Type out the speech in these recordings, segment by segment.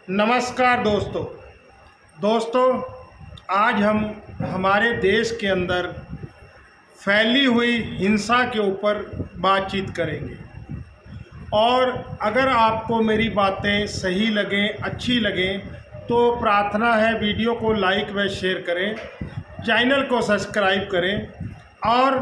नमस्कार दोस्तों, आज हम हमारे देश के अंदर फैली हुई हिंसा के ऊपर बातचीत करेंगे। और अगर आपको मेरी बातें सही लगें, अच्छी लगें, तो प्रार्थना है वीडियो को लाइक व शेयर करें, चैनल को सब्सक्राइब करें और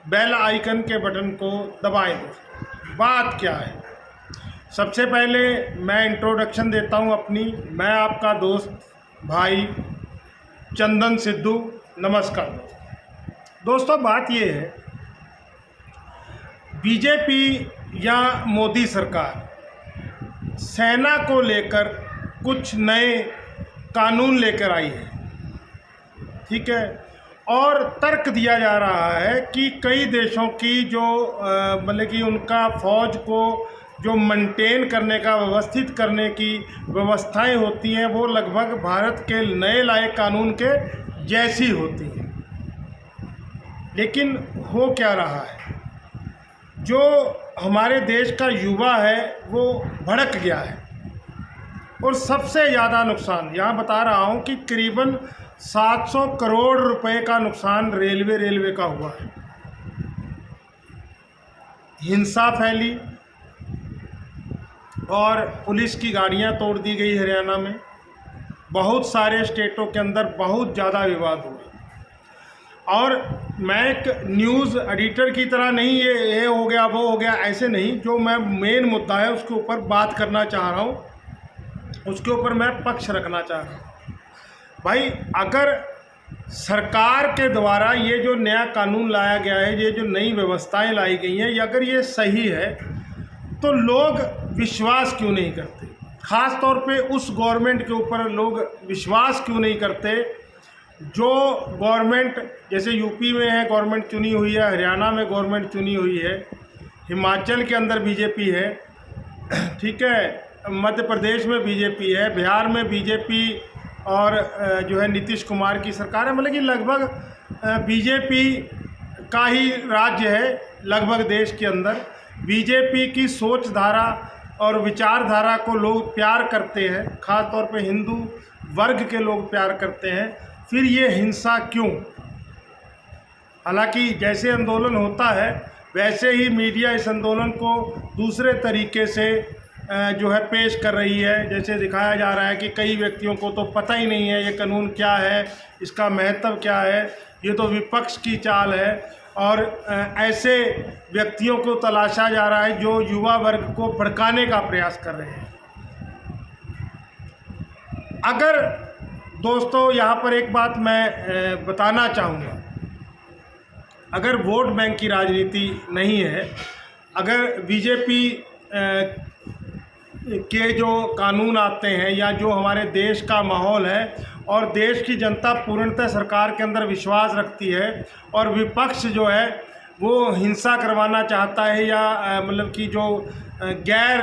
बेल आइकन के बटन को दबाएं। दोस्तों, बात क्या है? सबसे पहले मैं इंट्रोडक्शन देता हूं अपनी। मैं आपका दोस्त भाई चंदन सिद्धू। नमस्कार दोस्तों, बात ये है, बीजेपी या मोदी सरकार सेना को लेकर कुछ नए कानून लेकर आई है, ठीक है। और तर्क दिया जा रहा है कि कई देशों की जो मतलब कि उनका फौज को जो मेंटेन करने का, व्यवस्थित करने की व्यवस्थाएं होती हैं, वो लगभग भारत के नए लाए कानून के जैसी होती हैं। लेकिन हो क्या रहा है, जो हमारे देश का युवा है वो भड़क गया है। और सबसे ज़्यादा नुकसान यहाँ बता रहा हूँ कि करीबन 700 करोड़ रुपए का नुकसान रेलवे का हुआ है। हिंसा फैली और पुलिस की गाड़ियां तोड़ दी गई हरियाणा में। बहुत सारे स्टेटों के अंदर बहुत ज़्यादा विवाद हुए। और मैं एक न्यूज़ एडिटर की तरह नहीं ये हो गया वो हो गया ऐसे नहीं, जो मैं मेन मुद्दा है उसके ऊपर बात करना चाह रहा हूँ, उसके ऊपर मैं पक्ष रखना चाह रहा हूँ। भाई, अगर सरकार के द्वारा ये जो नया कानून लाया गया है, ये जो नई व्यवस्थाएं लाई गई हैं, अगर ये सही है तो लोग विश्वास क्यों नहीं करते? ख़ास तौर पे उस गवर्नमेंट के ऊपर लोग विश्वास क्यों नहीं करते जो गवर्नमेंट, जैसे यूपी में है गवर्नमेंट चुनी हुई है, हरियाणा में गवर्नमेंट चुनी हुई है, हिमाचल के अंदर बीजेपी है, ठीक है, मध्य प्रदेश में बीजेपी है, बिहार में बीजेपी और जो है नीतीश कुमार की सरकार है। मतलब कि लगभग बीजेपी का ही राज्य है लगभग देश के अंदर। बीजेपी की सोच धारा और विचारधारा को लोग प्यार करते हैं, ख़ास तौर पे हिंदू वर्ग के लोग प्यार करते हैं। फिर ये हिंसा क्यों? हालांकि जैसे आंदोलन होता है वैसे ही मीडिया इस आंदोलन को दूसरे तरीके से जो है पेश कर रही है। जैसे दिखाया जा रहा है कि कई व्यक्तियों को तो पता ही नहीं है ये कानून क्या है, इसका महत्व क्या है, ये तो विपक्ष की चाल है। और ऐसे व्यक्तियों को तलाशा जा रहा है जो युवा वर्ग को भड़काने का प्रयास कर रहे हैं। अगर दोस्तों यहाँ पर एक बात मैं बताना चाहूँगा, अगर वोट बैंक की राजनीति नहीं है, अगर बीजेपी के जो कानून आते हैं या जो हमारे देश का माहौल है और देश की जनता पूर्णतः सरकार के अंदर विश्वास रखती है और विपक्ष जो है वो हिंसा करवाना चाहता है या मतलब कि जो गैर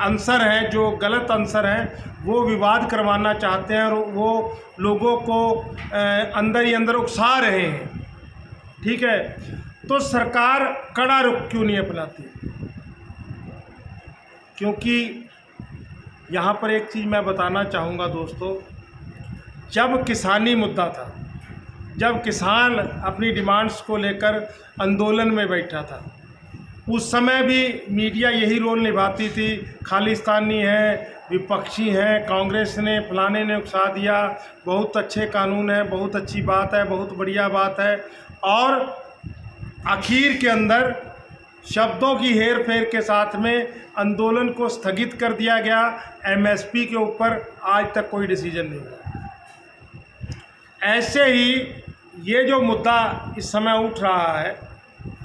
आंसर हैं, जो गलत आंसर हैं, वो विवाद करवाना चाहते हैं और वो लोगों को अंदर ही अंदर उकसा रहे हैं, ठीक है, तो सरकार कड़ा रुख क्यों नहीं अपनाती? क्योंकि यहाँ पर एक चीज़ मैं बताना चाहूँगा दोस्तों, जब किसानी मुद्दा था, जब किसान अपनी डिमांड्स को लेकर आंदोलन में बैठा था, उस समय भी मीडिया यही रोल निभाती थी, खालिस्तानी है, विपक्षी हैं, कांग्रेस ने फलाने ने उकसा दिया, बहुत अच्छे कानून है, बहुत अच्छी बात है, बहुत बढ़िया बात है। और आखिर के अंदर शब्दों की हेर फेर के साथ में आंदोलन को स्थगित कर दिया गया। एमएसपी के ऊपर आज तक कोई डिसीजन नहीं हुआ। ऐसे ही ये जो मुद्दा इस समय उठ रहा है,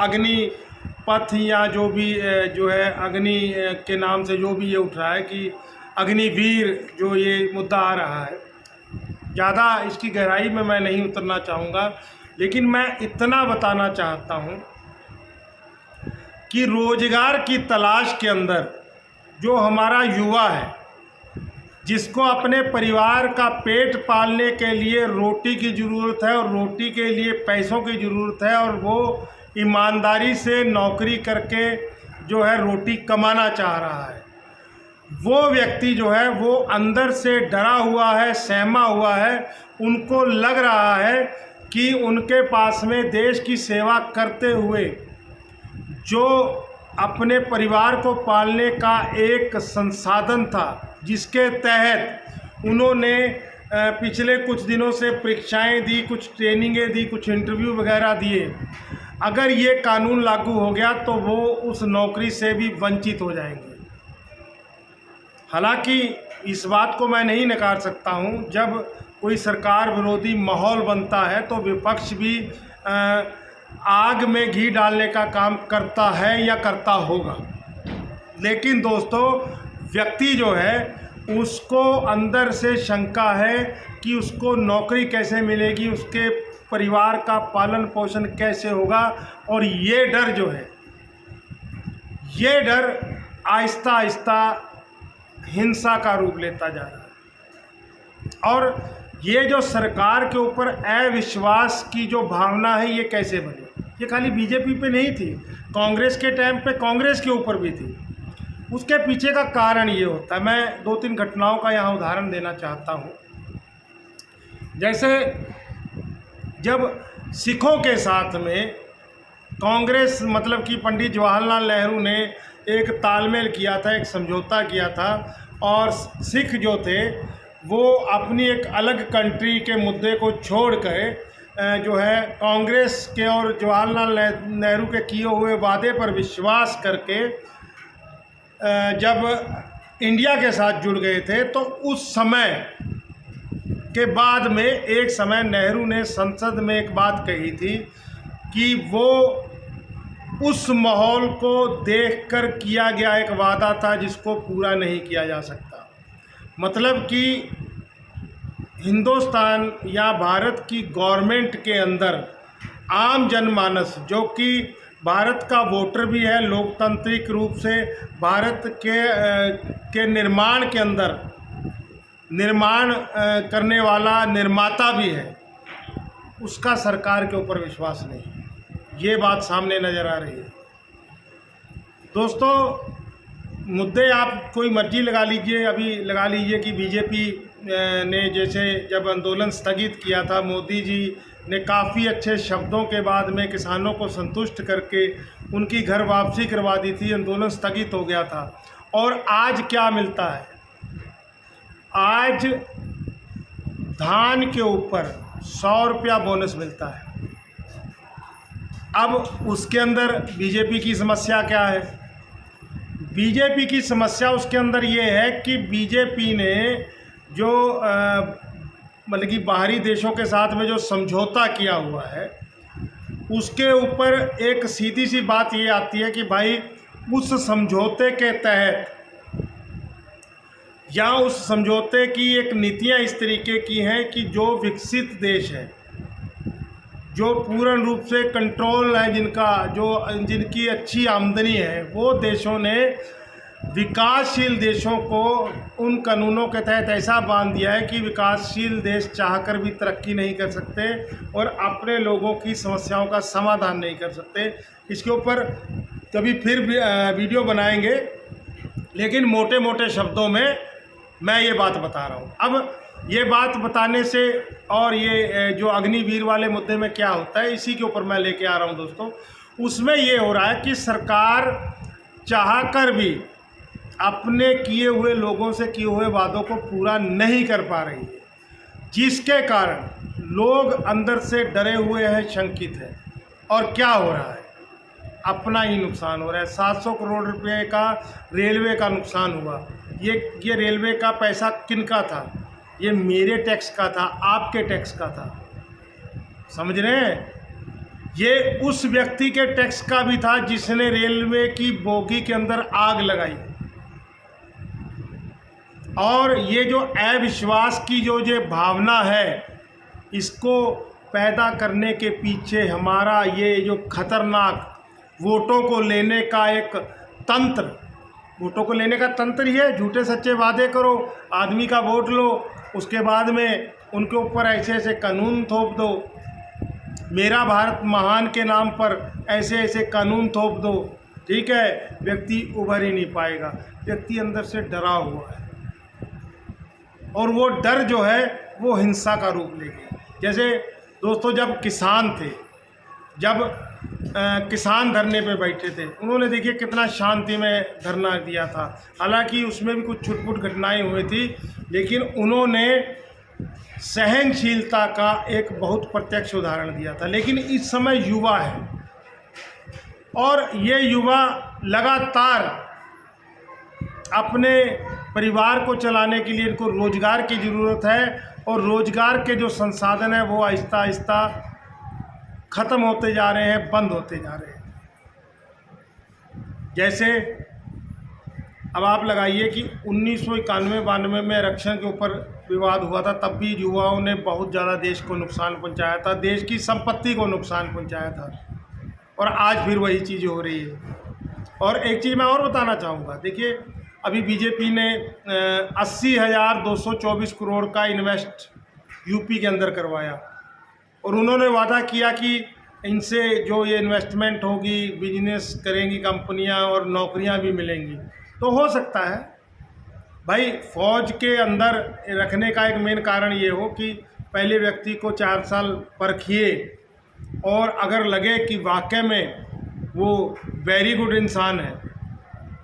अग्निपथ या जो भी जो है अग्नि के नाम से जो भी ये उठ रहा है कि अग्निवीर, जो ये मुद्दा आ रहा है, ज़्यादा इसकी गहराई में मैं नहीं उतरना चाहूँगा, लेकिन मैं इतना बताना चाहता हूँ कि रोजगार की तलाश के अंदर जो हमारा युवा है, जिसको अपने परिवार का पेट पालने के लिए रोटी की ज़रूरत है और रोटी के लिए पैसों की ज़रूरत है, और वो ईमानदारी से नौकरी करके जो है रोटी कमाना चाह रहा है, वो व्यक्ति जो है वो अंदर से डरा हुआ है, सहमा हुआ है। उनको लग रहा है कि उनके पास में देश की सेवा करते हुए जो अपने परिवार को पालने का एक संसाधन था, जिसके तहत उन्होंने पिछले कुछ दिनों से परीक्षाएं दी, कुछ ट्रेनिंगें दी, कुछ इंटरव्यू वगैरह दिए, अगर ये कानून लागू हो गया तो वो उस नौकरी से भी वंचित हो जाएंगे। हालांकि इस बात को मैं नहीं नकार सकता हूँ, जब कोई सरकार विरोधी माहौल बनता है तो विपक्ष भी आग में घी डालने का काम करता है या करता होगा। लेकिन दोस्तों, व्यक्ति जो है उसको अंदर से शंका है कि उसको नौकरी कैसे मिलेगी, उसके परिवार का पालन पोषण कैसे होगा। और ये डर जो है, ये डर आहिस्ता आहिस्ता हिंसा का रूप लेता जा रहा है। और ये जो सरकार के ऊपर अविश्वास की जो भावना है, ये कैसे बनी? ये खाली बीजेपी पे नहीं थी, कांग्रेस के टाइम पे कांग्रेस के ऊपर भी थी। उसके पीछे का कारण ये होता है। मैं 2-3 घटनाओं का यहाँ उदाहरण देना चाहता हूँ। जैसे जब सिखों के साथ में कांग्रेस, मतलब कि पंडित जवाहरलाल नेहरू ने एक तालमेल किया था, एक समझौता किया था, और सिख जो थे वो अपनी एक अलग कंट्री के मुद्दे को छोड़ कर जो है कांग्रेस के और जवाहरलाल नेहरू के किए हुए वादे पर विश्वास करके जब इंडिया के साथ जुड़ गए थे, तो उस समय के बाद में एक समय नेहरू ने संसद में एक बात कही थी कि वो उस माहौल को देखकर किया गया एक वादा था जिसको पूरा नहीं किया जा सकता। मतलब कि हिंदुस्तान या भारत की गवर्नमेंट के अंदर आम जनमानस, जो कि भारत का वोटर भी है, लोकतांत्रिक रूप से भारत के निर्माण के अंदर निर्माण करने वाला निर्माता भी है, उसका सरकार के ऊपर विश्वास नहीं है। ये बात सामने नज़र आ रही है। दोस्तों, मुद्दे आप कोई मर्जी लगा लीजिए। अभी लगा लीजिए कि बीजेपी ने जैसे जब आंदोलन स्थगित किया था, मोदी जी ने काफ़ी अच्छे शब्दों के बाद में किसानों को संतुष्ट करके उनकी घर वापसी करवा दी थी, आंदोलन स्थगित हो गया था। और आज क्या मिलता है? आज धान के ऊपर 100 रुपया बोनस मिलता है। अब उसके अंदर बीजेपी की समस्या क्या है? बीजेपी की समस्या उसके अंदर ये है कि बीजेपी ने जो मतलब कि बाहरी देशों के साथ में जो समझौता किया हुआ है, उसके ऊपर एक सीधी सी बात ये आती है कि भाई उस समझौते के तहत या उस समझौते की एक नीतियाँ इस तरीके की हैं कि जो विकसित देश है, जो पूर्ण रूप से कंट्रोल है जिनकी अच्छी आमदनी है, वो देशों ने विकासशील देशों को उन कानूनों के तहत ऐसा बांध दिया है कि विकासशील देश चाहकर भी तरक्की नहीं कर सकते और अपने लोगों की समस्याओं का समाधान नहीं कर सकते। इसके ऊपर कभी फिर वीडियो बनाएंगे, लेकिन मोटे मोटे शब्दों में मैं ये बात बता रहा हूँ। अब ये बात बताने से और ये जो अग्निवीर वाले मुद्दे में क्या होता है, इसी के ऊपर मैं लेके आ रहा हूँ दोस्तों। उसमें ये हो रहा है कि सरकार चाहकर भी अपने किए हुए लोगों से किए हुए वादों को पूरा नहीं कर पा रही है, जिसके कारण लोग अंदर से डरे हुए हैं, शंकित हैं। और क्या हो रहा है? अपना ही नुकसान हो रहा है। 700 करोड़ रुपए का रेलवे का नुकसान हुआ। ये रेलवे का पैसा किनका था? ये मेरे टैक्स का था, आपके टैक्स का था। समझ रहे हैं? ये उस व्यक्ति के टैक्स का भी था जिसने रेलवे की बोगी के अंदर आग लगाई। और ये जो अविश्वास की जो भावना है, इसको पैदा करने के पीछे हमारा ये जो खतरनाक वोटों को लेने का एक तंत्र, वोटों को लेने का तंत्र ही है। झूठे सच्चे वादे करो, आदमी का वोट लो, उसके बाद में उनके ऊपर ऐसे ऐसे कानून थोप दो, मेरा भारत महान के नाम पर ऐसे ऐसे कानून थोप दो, ठीक है, व्यक्ति उभर ही नहीं पाएगा। व्यक्ति अंदर से डरा हुआ है और वो डर जो है वो हिंसा का रूप ले गई। जैसे दोस्तों जब किसान थे, जब किसान धरने पे बैठे थे, उन्होंने देखिए कितना शांति में धरना दिया था। हालांकि उसमें भी कुछ छुटपुट घटनाएं हुई थी, लेकिन उन्होंने सहनशीलता का एक बहुत प्रत्यक्ष उदाहरण दिया था। लेकिन इस समय युवा है और ये युवा लगातार अपने परिवार को चलाने के लिए इनको रोजगार की ज़रूरत है और रोजगार के जो संसाधन है वो आहिस्ता आहिस्ता ख़त्म होते जा रहे हैं, बंद होते जा रहे हैं। जैसे अब आप लगाइए कि 1991-92 में आरक्षण के ऊपर विवाद हुआ था, तब भी युवाओं ने बहुत ज़्यादा देश को नुकसान पहुंचाया था, देश की संपत्ति को नुकसान पहुंचाया था, और आज फिर वही चीज़ हो रही है। और एक चीज़ मैं और बताना चाहूँगा, देखिए अभी बीजेपी ने 80,224 करोड़ का इन्वेस्ट यूपी के अंदर करवाया और उन्होंने वादा किया कि इनसे जो ये इन्वेस्टमेंट होगी, बिजनेस करेंगी कंपनियां और नौकरियां भी मिलेंगी। तो हो सकता है भाई फ़ौज के अंदर रखने का एक मेन कारण ये हो कि पहले व्यक्ति को 4 साल परखिए और अगर लगे कि वाकई में वो वेरी गुड इंसान है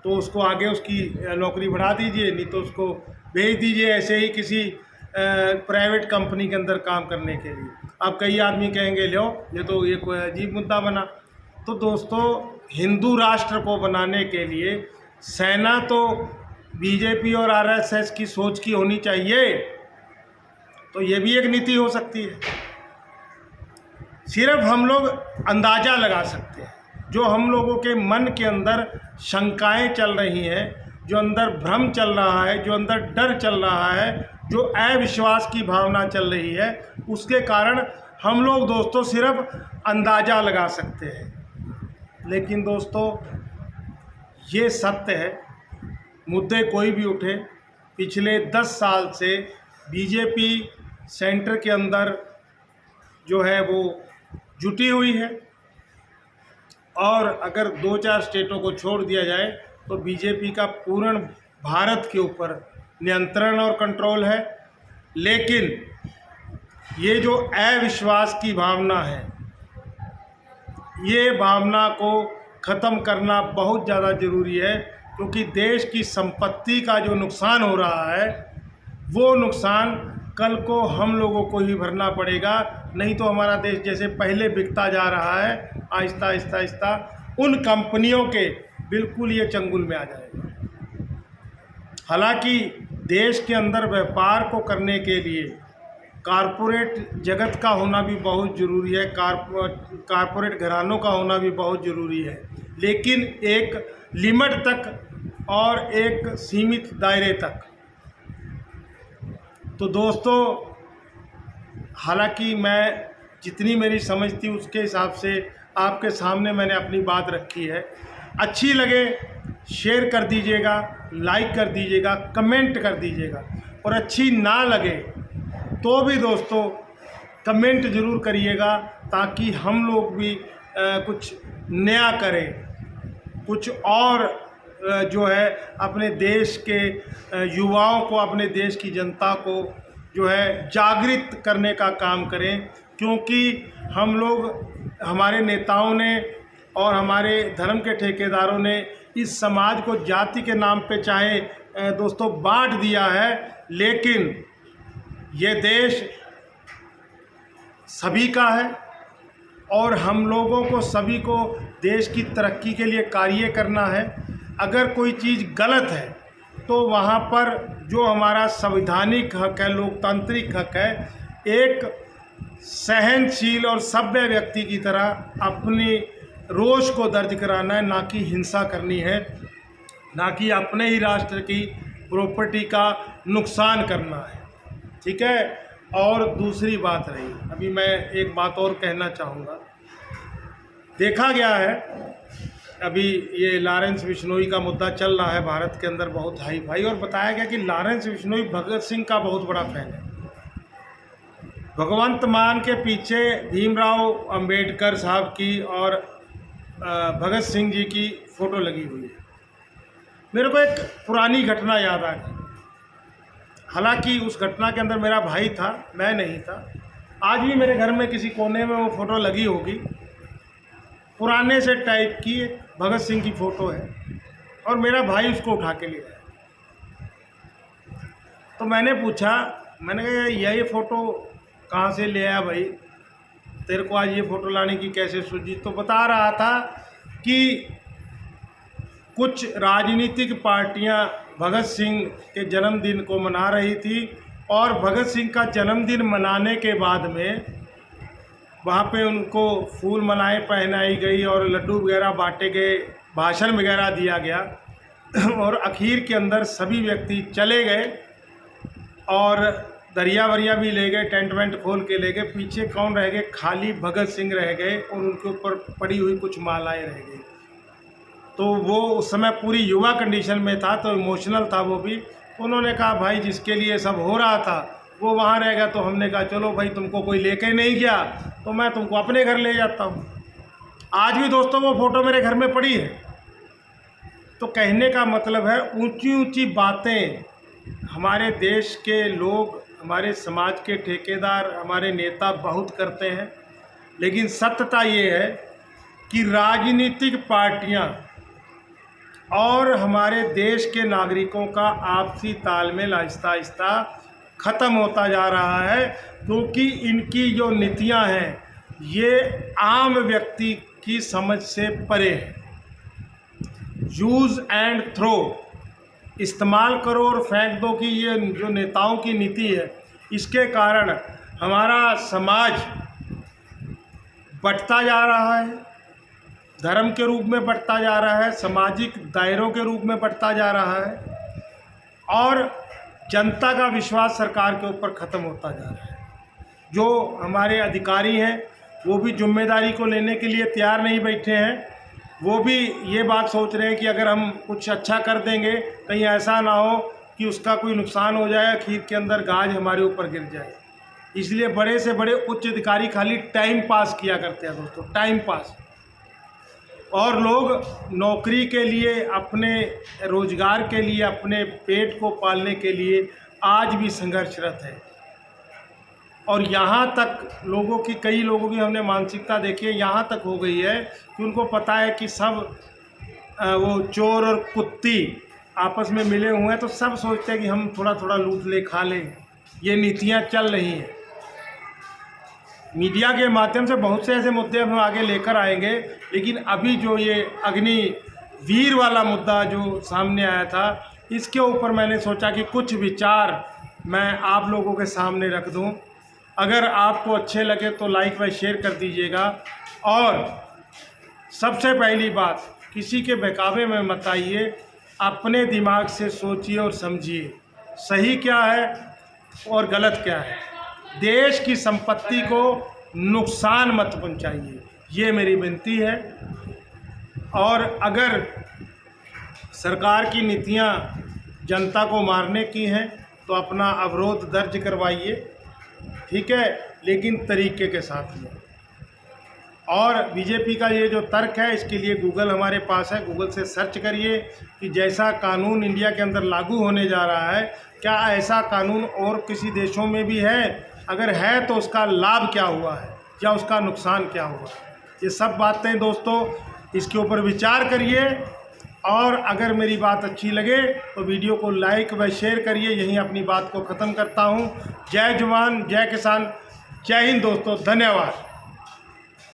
तो उसको आगे उसकी नौकरी बढ़ा दीजिए, नहीं तो उसको भेज दीजिए ऐसे ही किसी प्राइवेट कंपनी के अंदर काम करने के लिए। अब कई आदमी कहेंगे लो ये तो ये कोई अजीब मुद्दा बना। तो दोस्तों हिंदू राष्ट्र को बनाने के लिए सेना तो बीजेपी और आरएसएस की सोच की होनी चाहिए, तो ये भी एक नीति हो सकती है। सिर्फ हम लोग अंदाज़ा लगा सकते हैं, जो हम लोगों के मन के अंदर शंकाएं चल रही हैं, जो अंदर भ्रम चल रहा है, जो अंदर डर चल रहा है, जो अविश्वास की भावना चल रही है, उसके कारण हम लोग दोस्तों सिर्फ अंदाज़ा लगा सकते हैं। लेकिन दोस्तों ये सत्य है, मुद्दे कोई भी उठे, पिछले 10 साल से बीजेपी सेंटर के अंदर जो है वो जुटी हुई है और अगर 2-4 स्टेटों को छोड़ दिया जाए तो बीजेपी का पूर्ण भारत के ऊपर नियंत्रण और कंट्रोल है। लेकिन ये जो अविश्वास की भावना है, ये भावना को ख़त्म करना बहुत ज़्यादा ज़रूरी है, क्योंकि देश की संपत्ति का जो नुकसान हो रहा है वो नुकसान कल को हम लोगों को ही भरना पड़ेगा। नहीं तो हमारा देश जैसे पहले बिकता जा रहा है, आहिस्ता आहिस्ता आहिस्ता उन कंपनियों के बिल्कुल ये चंगुल में आ जाएगा। हालांकि देश के अंदर व्यापार को करने के लिए कारपोरेट जगत का होना भी बहुत ज़रूरी है, कारपोरेट घरानों का होना भी बहुत ज़रूरी है, लेकिन एक लिमिट तक और एक सीमित दायरे तक। तो दोस्तों हालांकि मैं जितनी मेरी समझ थी उसके हिसाब से आपके सामने मैंने अपनी बात रखी है। अच्छी लगे शेयर कर दीजिएगा, लाइक कर दीजिएगा, कमेंट कर दीजिएगा, और अच्छी ना लगे तो भी दोस्तों कमेंट ज़रूर करिएगा, ताकि हम लोग भी कुछ नया करें, कुछ और जो है अपने देश के युवाओं को, अपने देश की जनता को जो है जागृत करने का काम करें। क्योंकि हम लोग, हमारे नेताओं ने और हमारे धर्म के ठेकेदारों ने इस समाज को जाति के नाम पे चाहे दोस्तों बांट दिया है, लेकिन ये देश सभी का है और हम लोगों को सभी को देश की तरक्की के लिए कार्य करना है। अगर कोई चीज़ गलत है तो वहाँ पर जो हमारा संवैधानिक हक है, लोकतांत्रिक हक है, एक सहनशील और सभ्य व्यक्ति की तरह अपनी रोष को दर्ज कराना है, ना कि हिंसा करनी है, ना कि अपने ही राष्ट्र की प्रॉपर्टी का नुकसान करना है। ठीक है। और दूसरी बात रही, अभी मैं एक बात और कहना चाहूँगा। देखा गया है अभी ये लॉरेंस बिश्नोई का मुद्दा चल रहा है भारत के अंदर बहुत हाई फाई, और बताया गया कि लॉरेंस बिश्नोई भगत सिंह का बहुत बड़ा फैन है। भगवंत मान के पीछे भीमराव अंबेडकर साहब की और भगत सिंह जी की फ़ोटो लगी हुई है। मेरे को एक पुरानी घटना याद आ गई। हालांकि उस घटना के अंदर मेरा भाई था, मैं नहीं था। आज भी मेरे घर में किसी कोने में वो फ़ोटो लगी होगी। पुराने से टाइप की भगत सिंह की फ़ोटो है और मेरा भाई उसको उठा के ले आया। तो मैंने पूछा, मैंने कहा ये फ़ोटो कहाँ से ले आया भाई, तेरे को आज ये फ़ोटो लाने की कैसे सूझी? तो बता रहा था कि कुछ राजनीतिक पार्टियां भगत सिंह के जन्मदिन को मना रही थी और भगत सिंह का जन्मदिन मनाने के बाद में वहाँ पे उनको फूल मालाएं पहनाई गई और लड्डू वगैरह बांटे गए, भाषण वगैरह दिया गया और आखिर के अंदर सभी व्यक्ति चले गए और दरिया वरिया भी ले गए, टेंट वेंट खोल के ले गए। पीछे कौन रह गए? खाली भगत सिंह रह गए और उनके ऊपर पड़ी हुई कुछ मालाएं रह गई। तो वो उस समय पूरी युवा कंडीशन में था, तो इमोशनल था वो भी। उन्होंने कहा भाई जिसके लिए सब हो रहा था वो वहाँ रह गया, तो हमने कहा चलो भाई तुमको कोई लेके नहीं गया तो मैं तुमको अपने घर ले जाता हूँ। आज भी दोस्तों वो फ़ोटो मेरे घर में पड़ी है। तो कहने का मतलब है ऊंची ऊंची बातें हमारे देश के लोग, हमारे समाज के ठेकेदार, हमारे नेता बहुत करते हैं, लेकिन सत्यता ये है कि राजनीतिक पार्टियां और हमारे देश के नागरिकों का आपसी तालमेल आहिस्ता आहिस्ता ख़त्म होता जा रहा है, क्योंकि इनकी जो नीतियां हैं ये आम व्यक्ति की समझ से परे है। यूज़ एंड थ्रो, इस्तेमाल करो और फेंक दो की ये जो नेताओं की नीति है, इसके कारण हमारा समाज बढ़ता जा रहा है, धर्म के रूप में बढ़ता जा रहा है, सामाजिक दायरों के रूप में बढ़ता जा रहा है और जनता का विश्वास सरकार के ऊपर ख़त्म होता जा रहा है। जो हमारे अधिकारी हैं वो भी जिम्मेदारी को लेने के लिए तैयार नहीं बैठे हैं। वो भी ये बात सोच रहे हैं कि अगर हम कुछ अच्छा कर देंगे कहीं ऐसा ना हो कि उसका कोई नुकसान हो जाए, खीर के अंदर गाज हमारे ऊपर गिर जाए। इसलिए बड़े से बड़े उच्च अधिकारी खाली टाइम पास किया करते हैं दोस्तों, टाइम पास। और लोग नौकरी के लिए, अपने रोजगार के लिए, अपने पेट को पालने के लिए आज भी संघर्षरत है। और यहाँ तक लोगों की, कई लोगों की हमने मानसिकता देखी है, यहाँ तक हो गई है कि उनको पता है कि सब वो चोर और कुत्ती आपस में मिले हुए हैं, तो सब सोचते हैं कि हम थोड़ा थोड़ा लूट ले, खा लें। ये नीतियाँ चल रही हैं। मीडिया के माध्यम से बहुत से ऐसे मुद्दे हम आगे लेकर आएंगे, लेकिन अभी जो ये अग्निवीर वाला मुद्दा जो सामने आया था, इसके ऊपर मैंने सोचा कि कुछ विचार मैं आप लोगों के सामने रख दूं। अगर आपको अच्छे लगे तो लाइक व शेयर कर दीजिएगा। और सबसे पहली बात, किसी के बहकावे में मत आइए, अपने दिमाग से सोचिए और समझिए सही क्या है और गलत क्या है। देश की संपत्ति को नुकसान मत पहुंचाइए, ये मेरी विनती है। और अगर सरकार की नीतियां जनता को मारने की हैं तो अपना अवरोध दर्ज करवाइए, ठीक है, लेकिन तरीके के साथ में। और बीजेपी का ये जो तर्क है, इसके लिए गूगल हमारे पास है, गूगल से सर्च करिए कि जैसा कानून इंडिया के अंदर लागू होने जा रहा है, क्या ऐसा कानून और किसी देशों में भी है? अगर है तो उसका लाभ क्या हुआ है या उसका नुकसान क्या हुआ है? ये सब बातें दोस्तों, इसके ऊपर विचार करिए। और अगर मेरी बात अच्छी लगे तो वीडियो को लाइक व शेयर करिए। यहीं अपनी बात को ख़त्म करता हूँ। जय जवान, जय किसान, जय हिंद दोस्तों, धन्यवाद।